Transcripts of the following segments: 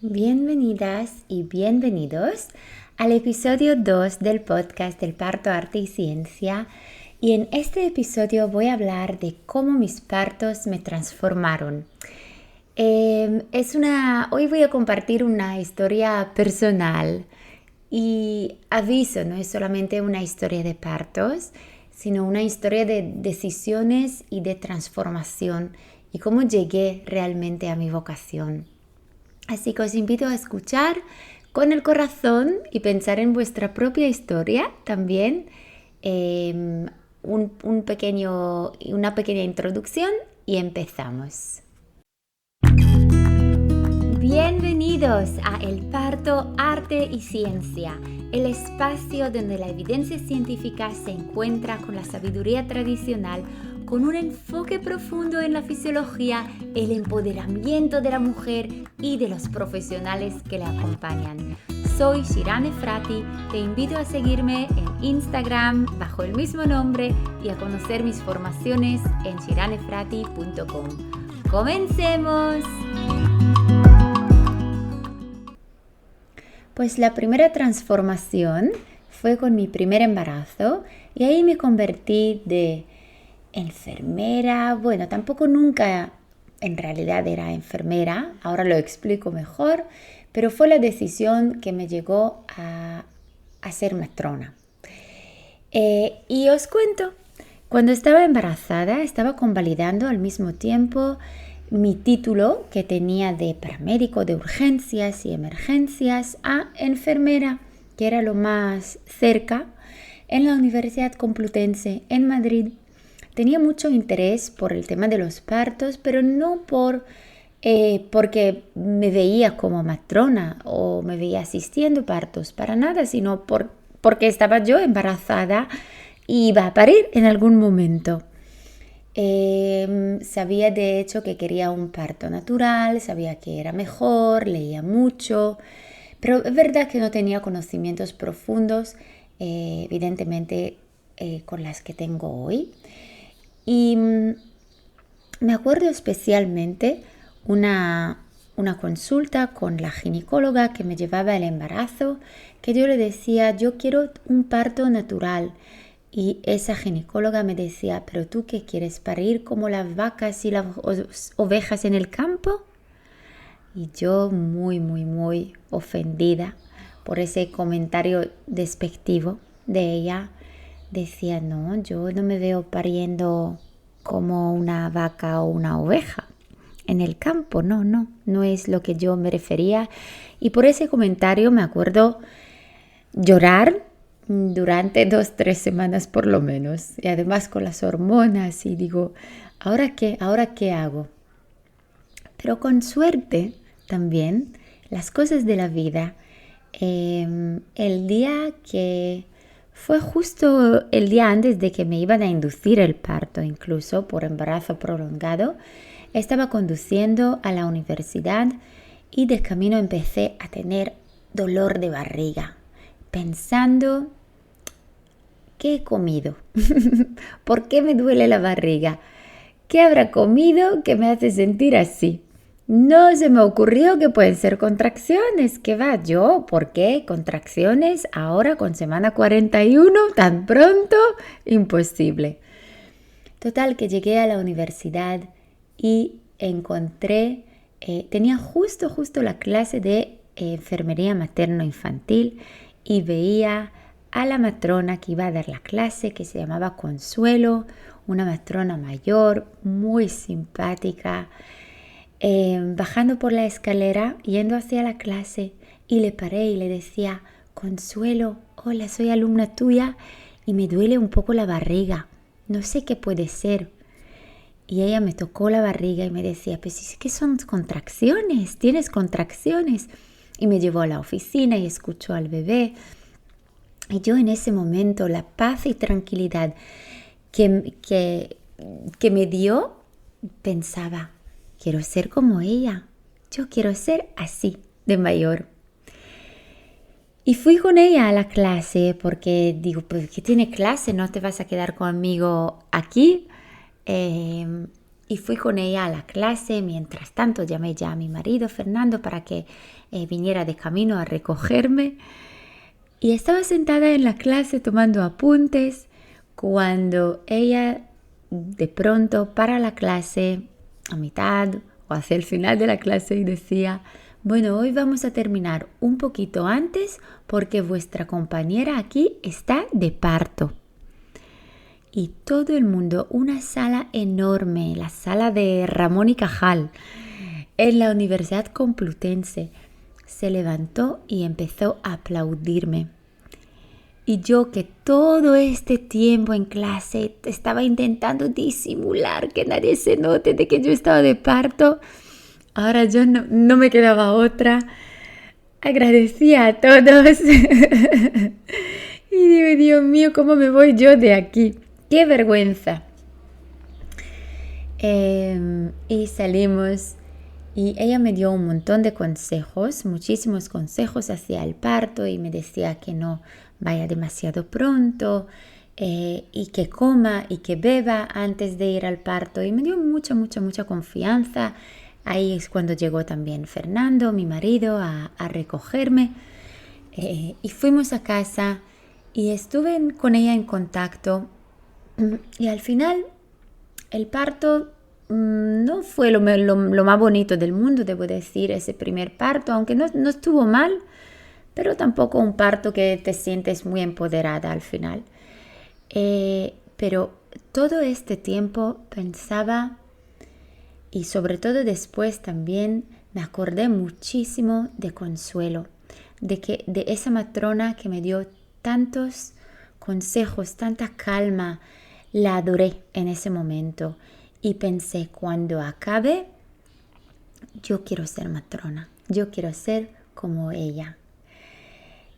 Bienvenidas y bienvenidos al episodio 2 del podcast del parto, arte y ciencia. Y en este episodio voy a hablar de cómo mis partos me transformaron. Hoy voy a compartir una historia personal y aviso, no es solamente una historia de partos, sino una historia de decisiones y de transformación y cómo llegué realmente a mi vocación. Así que os invito a escuchar con el corazón y pensar en vuestra propia historia también. Una pequeña introducción y empezamos. Bienvenidos a El Parto, Arte y Ciencia, el espacio donde la evidencia científica se encuentra con la sabiduría tradicional, con un enfoque profundo en la fisiología, el empoderamiento de la mujer y de los profesionales que le acompañan. Soy Shiran Efrati, te invito a seguirme en Instagram bajo el mismo nombre y a conocer mis formaciones en shiranefrati.com. ¡Comencemos! Pues la primera transformación fue con mi primer embarazo y ahí me convertí de enfermera. Bueno, tampoco nunca en realidad era enfermera, ahora lo explico mejor, pero fue la decisión que me llegó a ser matrona. Y os cuento, cuando estaba embarazada estaba convalidando al mismo tiempo mi título que tenía de paramédico de urgencias y emergencias a enfermera, que era lo más cerca, en la Universidad Complutense en Madrid. Tenía mucho interés por el tema de los partos, pero no porque me veía como matrona o me veía asistiendo partos, para nada, sino porque estaba yo embarazada y iba a parir en algún momento. Sabía de hecho que quería un parto natural, sabía que era mejor, leía mucho, pero es verdad que no tenía conocimientos profundos, evidentemente con las que tengo hoy. Y me acuerdo especialmente una consulta con la ginecóloga que me llevaba el embarazo, que yo le decía, yo quiero un parto natural. Y esa ginecóloga me decía, ¿pero tú qué quieres, parir como las vacas y las ovejas en el campo? Y yo muy ofendida por ese comentario despectivo de ella, decía, no, yo no me veo pariendo como una vaca o una oveja en el campo, no es lo que yo me refería. Y por ese comentario me acuerdo llorar durante 2-3 semanas por lo menos, y además con las hormonas, y digo, ¿ahora qué hago? Pero con suerte también las cosas de la vida, el día que fue justo el día antes de que me iban a inducir el parto, incluso por embarazo prolongado, estaba conduciendo a la universidad y de camino empecé a tener dolor de barriga, pensando, ¿qué he comido? ¿Por qué me duele la barriga? ¿Qué habrá comido que me hace sentir así? No se me ocurrió que pueden ser contracciones. ¿Qué va? Yo, ¿por qué? ¿Contracciones ahora con semana 41? ¿Tan pronto? Imposible. Total, que llegué a la universidad y encontré, tenía justo la clase de enfermería materno-infantil y veía a la matrona que iba a dar la clase, que se llamaba Consuelo, una matrona mayor, muy simpática, bajando por la escalera, yendo hacia la clase, y le paré y le decía, Consuelo, hola, soy alumna tuya y me duele un poco la barriga, no sé qué puede ser. Y ella me tocó la barriga y me decía, pues es que son contracciones, tienes contracciones. Y me llevó a la oficina y escuchó al bebé. Y yo en ese momento, la paz y tranquilidad que me dio, pensaba, quiero ser como ella, yo quiero ser así de mayor. Y fui con ella a la clase porque digo, pues ¿qué tiene clase? ¿No te vas a quedar conmigo aquí? y fui con ella a la clase. Mientras tanto llamé ya a mi marido Fernando para que viniera de camino a recogerme. Y estaba sentada en la clase tomando apuntes cuando ella de pronto para la clase a mitad o hacia el final de la clase y decía: bueno, hoy vamos a terminar un poquito antes porque vuestra compañera aquí está de parto. Y todo el mundo, una sala enorme, la sala de Ramón y Cajal, en la Universidad Complutense, se levantó y empezó a aplaudirme. Y yo, que todo este tiempo en clase estaba intentando disimular que nadie se note de que yo estaba de parto, ahora yo no me quedaba otra. Agradecía a todos. Y digo, Dios mío, ¿cómo me voy yo de aquí? ¡Qué vergüenza! Y salimos y ella me dio un montón de consejos, muchísimos consejos hacia el parto, y me decía que no vaya demasiado pronto y que coma y que beba antes de ir al parto, y me dio mucha confianza. Ahí es cuando llegó también Fernando, mi marido, a recogerme, y fuimos a casa y estuve con ella en contacto, y al final el parto no fue lo más bonito del mundo, debo decir, ese primer parto, aunque no estuvo mal, pero tampoco un parto que te sientes muy empoderada al final. Pero todo este tiempo pensaba, y sobre todo después también, me acordé muchísimo de Consuelo, de esa matrona que me dio tantos consejos, tanta calma. La adoré en ese momento y pensé, cuando acabe, yo quiero ser matrona, yo quiero ser como ella.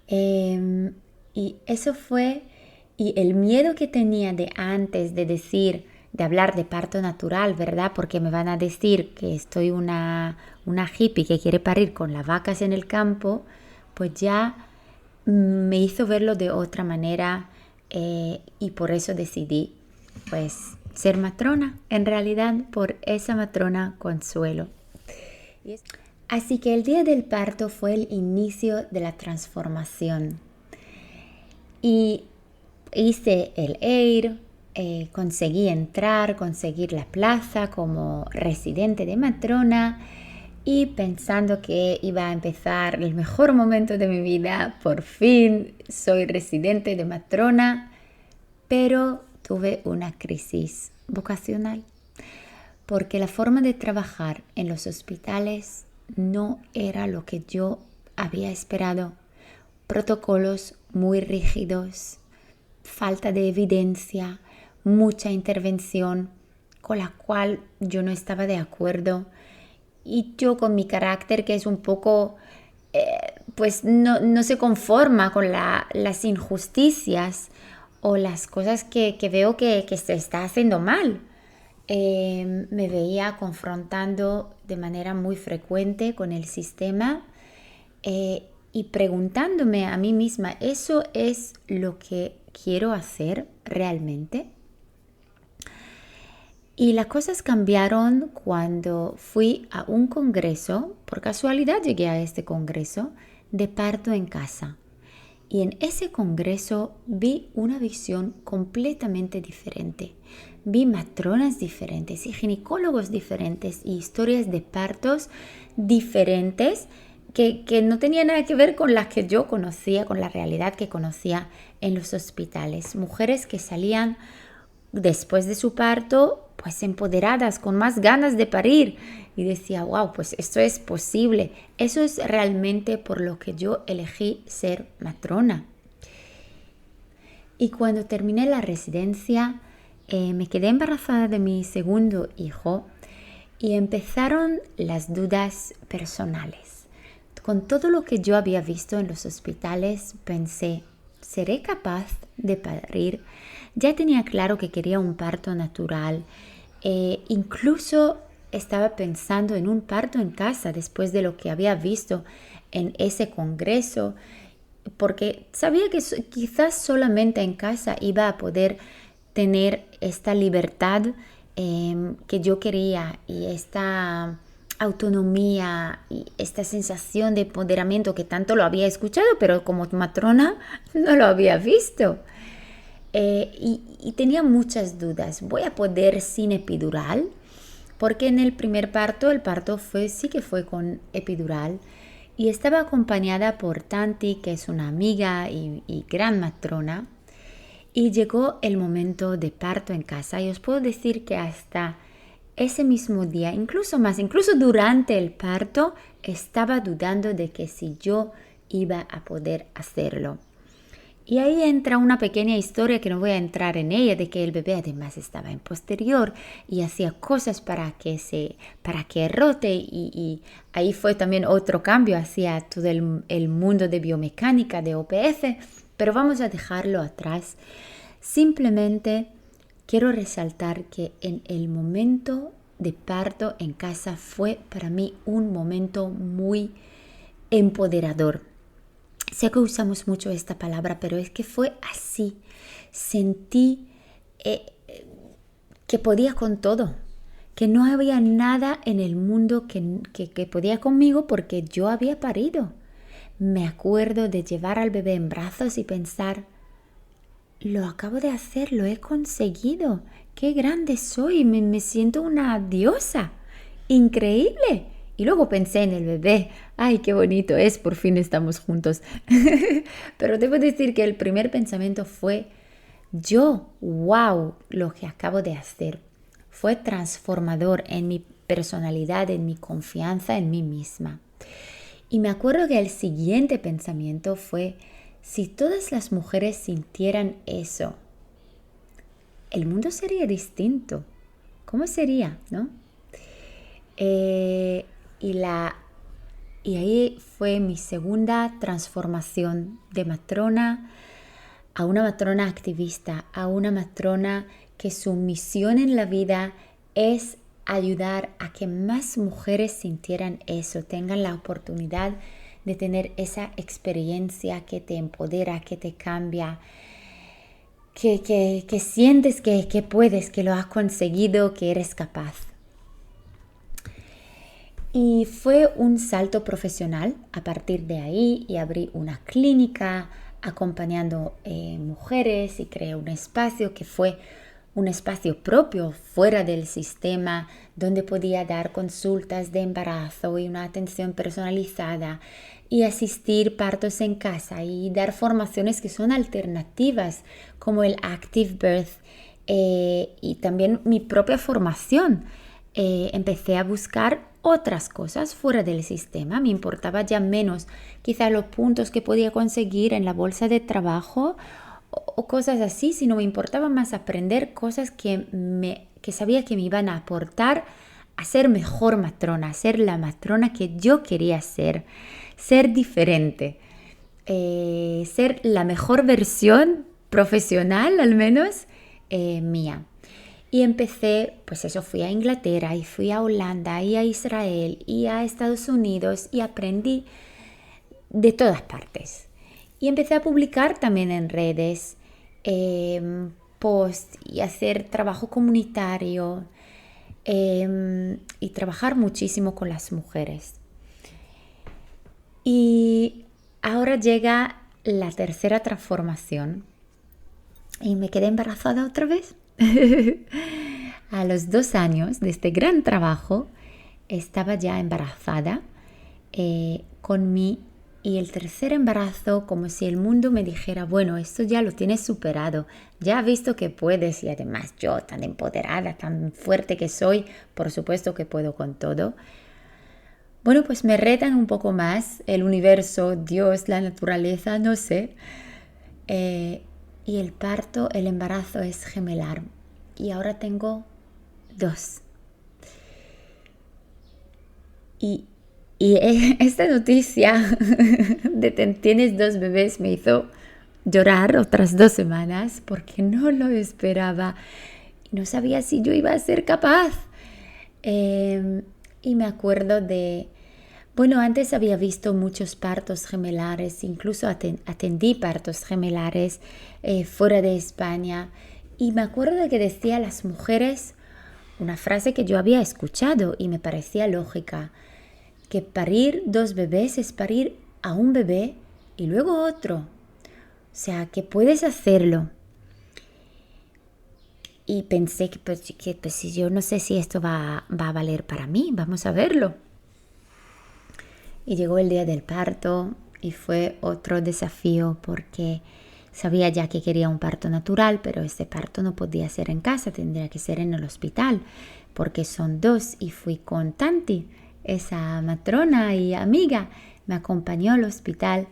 Y eso fue, y el miedo que tenía de antes de hablar de parto natural, ¿verdad? Porque me van a decir que estoy una hippie que quiere parir con las vacas en el campo, pues ya me hizo verlo de otra manera, y por eso decidí pues ser matrona, en realidad por esa matrona Consuelo. Así que el día del parto fue el inicio de la transformación. Y hice el EIR, conseguir la plaza como residente de matrona, y pensando que iba a empezar el mejor momento de mi vida, por fin soy residente de matrona, pero tuve una crisis vocacional, porque la forma de trabajar en los hospitales no era lo que yo había esperado. Protocolos muy rígidos, falta de evidencia, mucha intervención con la cual yo no estaba de acuerdo. Y yo, con mi carácter, que es un poco, pues no se conforma con las injusticias o las cosas que veo que se está haciendo mal, me veía confrontando de manera muy frecuente con el sistema, y preguntándome a mí misma, ¿eso es lo que quiero hacer realmente? Y las cosas cambiaron cuando fui a un congreso. Por casualidad llegué a este congreso de parto en casa. Y en ese congreso vi una visión completamente diferente. Vi matronas diferentes y ginecólogos diferentes y historias de partos diferentes que no tenían nada que ver con las que yo conocía, con la realidad que conocía en los hospitales. Mujeres que salían después de su parto pues empoderadas, con más ganas de parir. Y decía, wow, pues esto es posible. Eso es realmente por lo que yo elegí ser matrona. Y cuando terminé la residencia, me quedé embarazada de mi segundo hijo y empezaron las dudas personales. Con todo lo que yo había visto en los hospitales, pensé, ¿seré capaz de parir? Ya tenía claro que quería un parto natural. Incluso estaba pensando en un parto en casa después de lo que había visto en ese congreso, porque sabía que quizás solamente en casa iba a poder tener esta libertad que yo quería y esta autonomía y esta sensación de empoderamiento que tanto lo había escuchado, pero como matrona no lo había visto. Y tenía muchas dudas. ¿Voy a poder sin epidural? Porque en el primer parto, el parto sí que fue con epidural y estaba acompañada por Tanti, que es una amiga y gran matrona. Y llegó el momento de parto en casa y os puedo decir que hasta ese mismo día, incluso durante el parto, estaba dudando de que si yo iba a poder hacerlo. Y ahí entra una pequeña historia que no voy a entrar en ella, de que el bebé además estaba en posterior y hacía cosas para que rote y ahí fue también otro cambio hacia todo el mundo de biomecánica, de OPF, pero vamos a dejarlo atrás. Simplemente quiero resaltar que en el momento de parto en casa fue para mí un momento muy empoderador. Sé que usamos mucho esta palabra, pero es que fue así. Sentí que podía con todo, que no había nada en el mundo que podía conmigo porque yo había parido. Me acuerdo de llevar al bebé en brazos y pensar, lo acabo de hacer, lo he conseguido, qué grande soy, me siento una diosa, increíble. Y luego pensé en el bebé, ay, qué bonito es, por fin estamos juntos. Pero debo decir que el primer pensamiento fue, wow, lo que acabo de hacer. Fue transformador en mi personalidad, en mi confianza en mí misma. Y me acuerdo que el siguiente pensamiento fue, si todas las mujeres sintieran eso, el mundo sería distinto. ¿Cómo sería, no? Y ahí fue mi segunda transformación de matrona a una matrona activista, a una matrona que su misión en la vida es ayudar a que más mujeres sintieran eso, tengan la oportunidad de tener esa experiencia que te empodera, que te cambia, que sientes que puedes, que lo has conseguido, que eres capaz. Y fue un salto profesional a partir de ahí y abrí una clínica acompañando mujeres y creé un espacio que fue un espacio propio fuera del sistema donde podía dar consultas de embarazo y una atención personalizada y asistir partos en casa y dar formaciones que son alternativas como el Active Birth y también mi propia formación. Empecé a buscar otras cosas fuera del sistema. Me importaba ya menos quizá los puntos que podía conseguir en la bolsa de trabajo o cosas así, sino me importaba más aprender cosas que sabía que me iban a aportar a ser mejor matrona, a ser la matrona que yo quería ser diferente, ser la mejor versión profesional al menos mía. Y empecé, pues eso, fui a Inglaterra y fui a Holanda y a Israel y a Estados Unidos y aprendí de todas partes. Y empecé a publicar también en redes, posts y hacer trabajo comunitario y trabajar muchísimo con las mujeres. Y ahora llega la tercera transformación y me quedé embarazada otra vez. A los 2 años de este gran trabajo estaba ya embarazada con mí y el tercer embarazo como si el mundo me dijera, bueno, esto ya lo tienes superado, ya has visto que puedes y además yo tan empoderada, tan fuerte que soy, por supuesto que puedo con todo. Bueno, pues me retan un poco más el universo, Dios, la naturaleza, no sé. Y el embarazo es gemelar. Y ahora tengo 2. Y esta noticia de tienes 2 bebés me hizo llorar otras 2 semanas porque no lo esperaba. No sabía si yo iba a ser capaz. Y me acuerdo bueno, antes había visto muchos partos gemelares, incluso atendí partos gemelares fuera de España. Y me acuerdo de que decía a las mujeres, una frase que yo había escuchado y me parecía lógica, que parir 2 bebés es parir a un bebé y luego otro. O sea, que puedes hacerlo. Y pensé que si yo no sé si esto va a valer para mí, vamos a verlo. Y llegó el día del parto y fue otro desafío porque sabía ya que quería un parto natural, pero este parto no podía ser en casa, tendría que ser en el hospital, porque son 2 y fui con Tanti, esa matrona y amiga, me acompañó al hospital.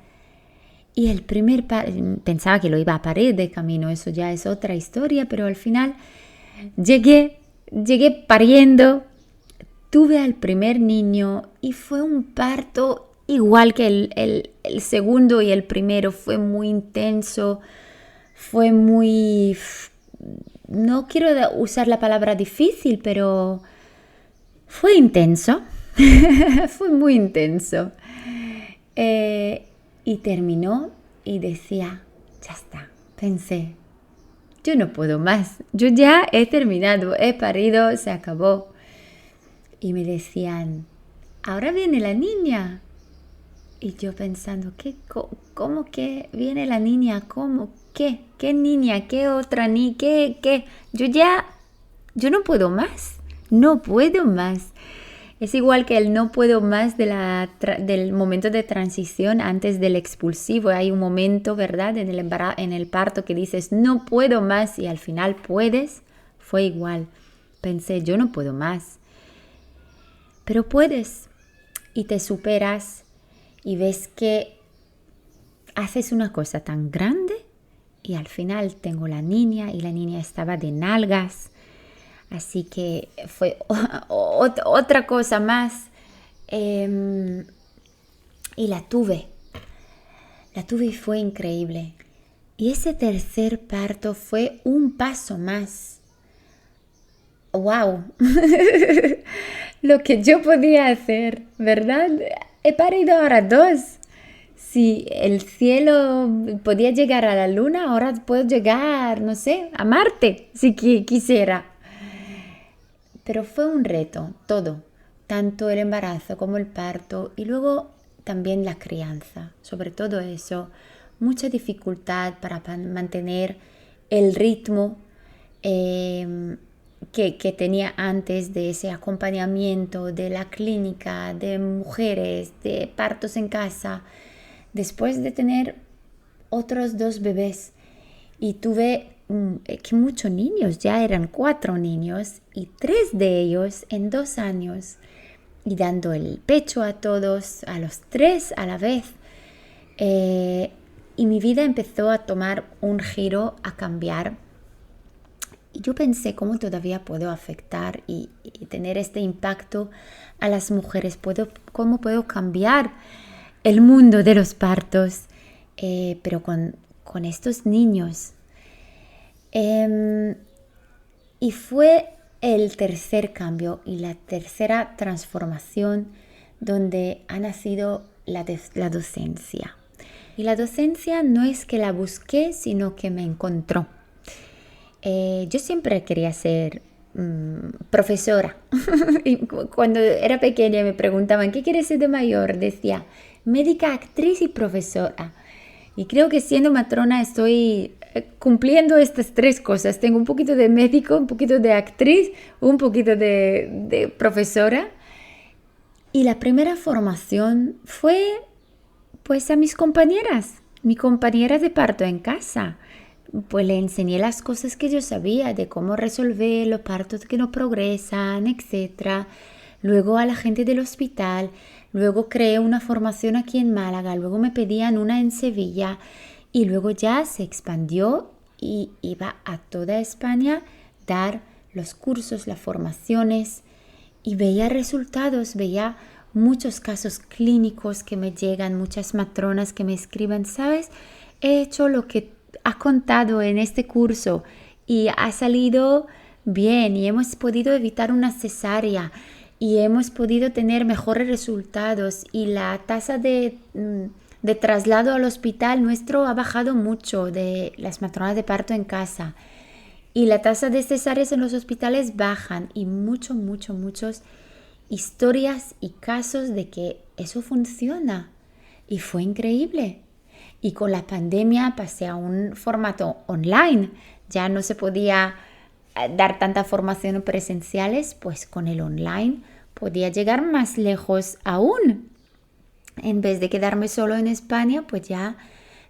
Y el pensaba que lo iba a parir de camino, eso ya es otra historia, pero al final llegué pariendo, tuve al primer niño y fue un parto igual que el segundo y el primero, fue muy intenso, fue muy, no quiero usar la palabra difícil, pero fue intenso, fue muy intenso. Y terminó y decía, ya está, pensé, yo no puedo más, yo ya he terminado, he parido, se acabó. Y me decían, ahora viene la niña. Y yo pensando, ¿cómo que viene la niña? ¿Cómo? ¿Qué? ¿Qué niña? ¿Qué otra niña? ¿Qué? Yo no puedo más, no puedo más. Es igual que el no puedo más del momento de transición antes del expulsivo. Hay un momento, ¿verdad? En el parto que dices, no puedo más y al final puedes. Fue igual. Pensé, yo no puedo más. Pero puedes y te superas y ves que haces una cosa tan grande y al final tengo la niña y la niña estaba de nalgas. Así que fue otra cosa más. Y la tuve y fue increíble. Y ese tercer parto fue un paso más. ¡Wow! Lo que yo podía hacer, ¿verdad? He parido ahora 2. Si el cielo podía llegar a la luna, ahora puedo llegar, no sé, a Marte, si quisiera. Pero fue un reto, todo, tanto el embarazo como el parto y luego también la crianza, sobre todo eso, mucha dificultad para mantener el ritmo que tenía antes de ese acompañamiento de la clínica, de mujeres, de partos en casa, después de tener otros 2 bebés. Y tuve que muchos niños, ya eran 4 niños y 3 de ellos en 2 años. Y dando el pecho a todos, a los 3 a la vez. Y mi vida empezó a tomar un giro, a cambiar. Y yo pensé cómo todavía puedo afectar y tener este impacto a las mujeres, cómo puedo cambiar el mundo de los partos, pero con estos niños. Y fue el tercer cambio y la tercera transformación donde ha nacido la docencia. Y la docencia no es que la busqué, sino que me encontró. Yo siempre quería ser profesora. Y cuando era pequeña me preguntaban, ¿qué quieres ser de mayor? Decía, médica, actriz y profesora. Y creo que siendo matrona estoy cumpliendo estas 3 cosas. Tengo un poquito de médico, un poquito de actriz, un poquito de profesora. Y la primera formación fue pues a mis compañeras de parto en casa. Pues le enseñé las cosas que yo sabía de cómo resolver los partos que no progresan, etc. Luego a la gente del hospital, luego creé una formación aquí en Málaga, luego me pedían una en Sevilla y luego ya se expandió y iba a toda España dar los cursos, las formaciones y veía resultados, veía muchos casos clínicos que me llegan, muchas matronas que me escriben, ¿sabes? He hecho lo que ha contado en este curso y ha salido bien y hemos podido evitar una cesárea y hemos podido tener mejores resultados y la tasa de traslado al hospital nuestro ha bajado mucho de las matronas de parto en casa y la tasa de cesáreas en los hospitales bajan y muchos historias y casos de que eso funciona. Y fue increíble. Y con la pandemia pasé a un formato online. Ya no se podía dar tanta formación presenciales, pues con el online podía llegar más lejos aún. En vez de quedarme solo en España, pues ya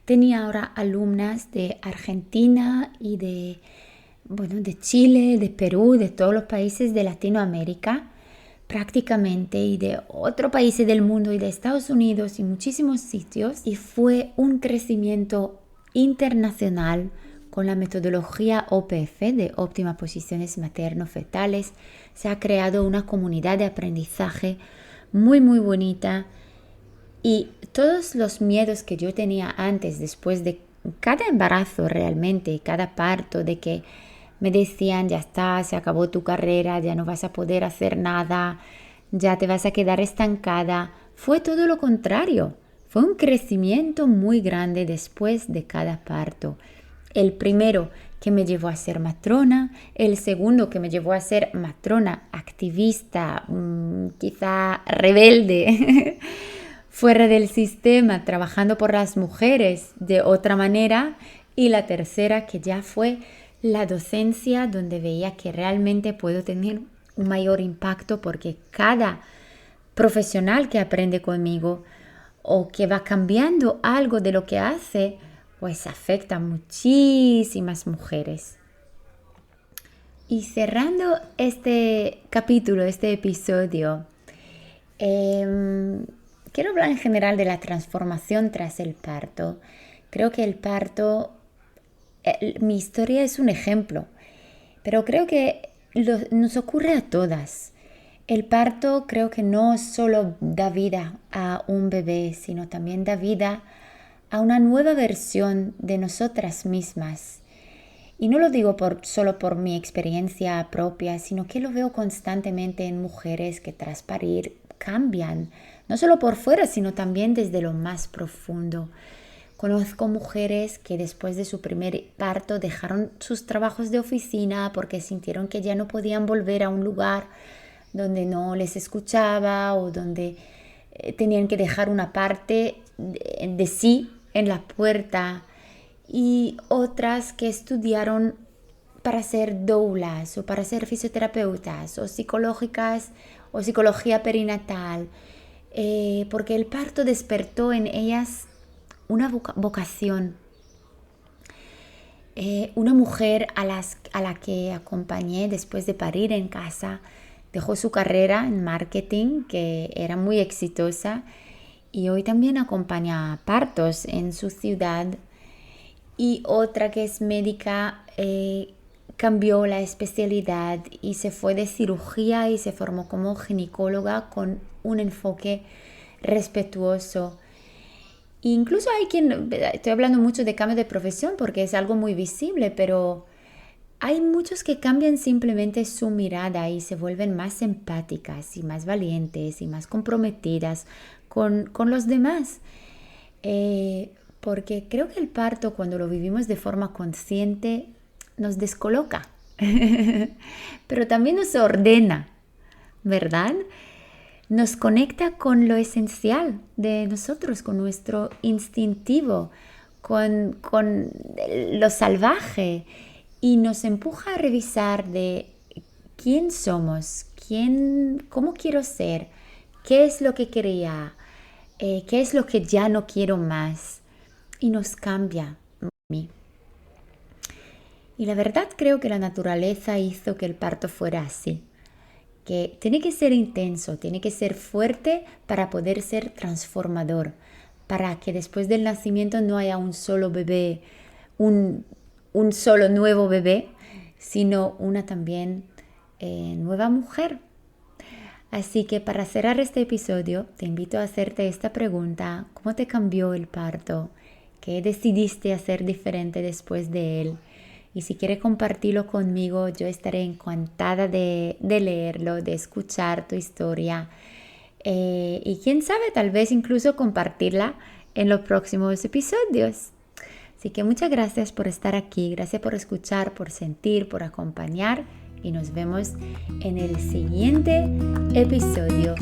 tenía ahora alumnas de Argentina y de Chile, de Perú, de todos los países de Latinoamérica prácticamente y de otros países del mundo y de Estados Unidos y muchísimos sitios. Y fue un crecimiento internacional con la metodología OPF de óptimas posiciones materno-fetales. Se ha creado una comunidad de aprendizaje muy bonita. Y todos los miedos que yo tenía antes, después de cada embarazo realmente, cada parto, de que me decían, ya está, se acabó tu carrera, ya no vas a poder hacer nada, ya te vas a quedar estancada, fue todo lo contrario. Fue un crecimiento muy grande después de cada parto. El primero que me llevó a ser matrona, el segundo que me llevó a ser matrona activista, quizá rebelde, fuera del sistema, trabajando por las mujeres de otra manera, y la tercera que ya fue la docencia, donde veía que realmente puedo tener un mayor impacto porque cada profesional que aprende conmigo o que va cambiando algo de lo que hace, pues afecta a muchísimas mujeres. Y cerrando este capítulo, este episodio, quiero hablar en general de la transformación tras el parto. Creo que el parto, mi historia es un ejemplo, pero creo que nos ocurre a todas. El parto creo que no solo da vida a un bebé, sino también da vida a una nueva versión de nosotras mismas. Y no lo digo solo por mi experiencia propia, sino que lo veo constantemente en mujeres que tras parir cambian, no solo por fuera, sino también desde lo más profundo. Conozco mujeres que después de su primer parto dejaron sus trabajos de oficina porque sintieron que ya no podían volver a un lugar donde no les escuchaba o donde tenían que dejar una parte de sí en la puerta, y otras que estudiaron para ser doulas o para ser fisioterapeutas o psicológicas o psicología perinatal, porque el parto despertó en ellas una vocación. Una mujer a la que acompañé después de parir en casa dejó su carrera en marketing, que era muy exitosa, y hoy también acompaña partos en su ciudad. Y otra que es médica cambió la especialidad y se fue de cirugía y se formó como ginecóloga con un enfoque respetuoso. Incluso hay quien, estoy hablando mucho de cambio de profesión porque es algo muy visible, pero hay muchos que cambian simplemente su mirada y se vuelven más empáticas y más valientes y más comprometidas con los demás. Porque creo que el parto, cuando lo vivimos de forma consciente, nos descoloca, pero también nos ordena, ¿verdad? Nos conecta con lo esencial de nosotros, con nuestro instintivo, con lo salvaje, y nos empuja a revisar de quién somos, cómo quiero ser, qué es lo que quería, qué es lo que ya no quiero más, y nos cambia a mí. Y la verdad creo que la naturaleza hizo que el parto fuera así, que tiene que ser intenso, tiene que ser fuerte para poder ser transformador, para que después del nacimiento no haya un solo bebé, un solo nuevo bebé, sino una también nueva mujer. Así que para cerrar este episodio, te invito a hacerte esta pregunta: ¿cómo te cambió el parto? ¿Qué decidiste hacer diferente después de él? Y si quieres compartirlo conmigo, yo estaré encantada de leerlo, de escuchar tu historia. Y quién sabe, tal vez incluso compartirla en los próximos episodios. Así que muchas gracias por estar aquí, gracias por escuchar, por sentir, por acompañar y nos vemos en el siguiente episodio.